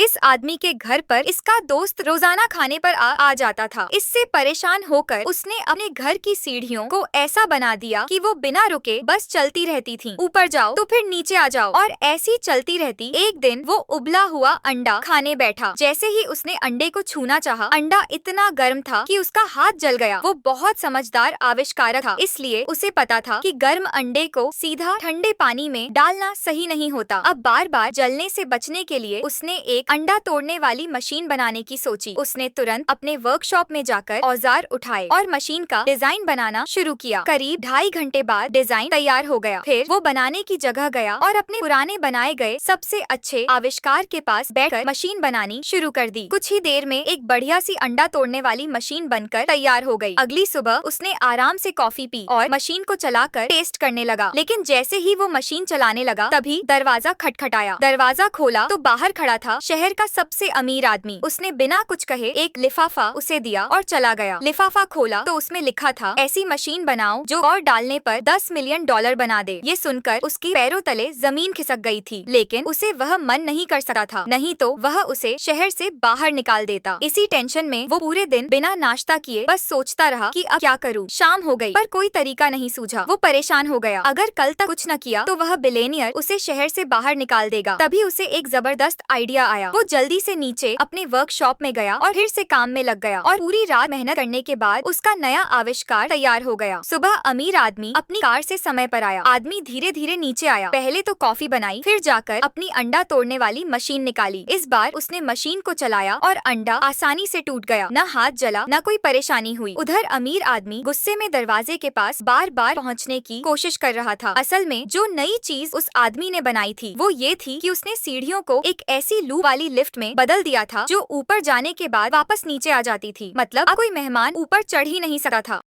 इस आदमी के घर पर इसका दोस्त रोजाना खाने पर आ जाता था। इससे परेशान होकर उसने अपने घर की सीढ़ियों को ऐसा बना दिया कि वो बिना रुके बस चलती रहती थीं। ऊपर जाओ तो फिर नीचे आ जाओ और ऐसी चलती रहती। एक दिन वो उबला हुआ अंडा खाने बैठा। जैसे ही उसने अंडे को छूना चाहा, अंडा इतना गर्म था कि उसका हाथ जल गया। वो बहुत समझदार आविष्कारक था, इसलिए उसे पता था कि गर्म अंडे को सीधा ठंडे पानी में डालना सही नहीं होता। अब बार बार जलने से बचने के लिए उसने एक अंडा तोड़ने वाली मशीन बनाने की सोची। उसने तुरंत अपने वर्कशॉप में जाकर औजार उठाए और मशीन का डिजाइन बनाना शुरू किया। करीब 2.5 घंटे बाद डिजाइन तैयार हो गया। फिर वो बनाने की जगह गया और अपने पुराने बनाए गए सबसे अच्छे आविष्कार के पास बैठकर मशीन बनानी शुरू कर दी। कुछ ही देर में एक बढ़िया सी अंडा तोड़ने वाली मशीन बनकर तैयार हो गई। अगली सुबह उसने आराम से कॉफी पी और मशीन को चलाकर टेस्ट करने लगा। लेकिन जैसे ही वो मशीन चलाने लगा तभी दरवाजा खटखटाया। दरवाजा खोला तो बाहर खड़ा था शहर का सबसे अमीर आदमी। उसने बिना कुछ कहे एक लिफाफा उसे दिया और चला गया। लिफाफा खोला तो उसमें लिखा था, ऐसी मशीन बनाओ जो और डालने पर $10 मिलियन बना दे। ये सुनकर उसके पैरों तले जमीन खिसक गई थी, लेकिन उसे वह मन नहीं कर सका था, नहीं तो वह उसे शहर से बाहर निकाल देता। इसी टेंशन में वो पूरे दिन बिना नाश्ता किए बस सोचता रहा कि अब क्या करूं। शाम हो गई पर कोई तरीका नहीं सूझा। वो परेशान हो गया। अगर कल तक कुछ न किया तो वह बिलियनियर उसे शहर से बाहर निकाल देगा। तभी उसे एक जबरदस्त आइडिया आया। वो जल्दी से नीचे अपने वर्कशॉप में गया और फिर से काम में लग गया और पूरी रात मेहनत करने के बाद उसका नया आविष्कार तैयार हो गया। सुबह अमीर आदमी अपनी कार से समय पर आया। आदमी धीरे धीरे नीचे आया। पहले तो कॉफी बनाई, फिर जाकर अपनी अंडा तोड़ने वाली मशीन निकाली। इस बार उसने मशीन को चलाया और अंडा आसानी से टूट गया। न हाथ जला न कोई परेशानी हुई। उधर अमीर आदमी गुस्से में दरवाजे के पास बार बार पहुंचने की कोशिश कर रहा था। असल में जो नई चीज उस आदमी ने बनाई थी वो ये थी कि उसने सीढ़ियों को एक ऐसी लूप वाली लिफ्ट में बदल दिया था जो ऊपर जाने के बाद वापस नीचे आ जाती थी। मतलब अब कोई मेहमान ऊपर चढ़ ही नहीं सकता था।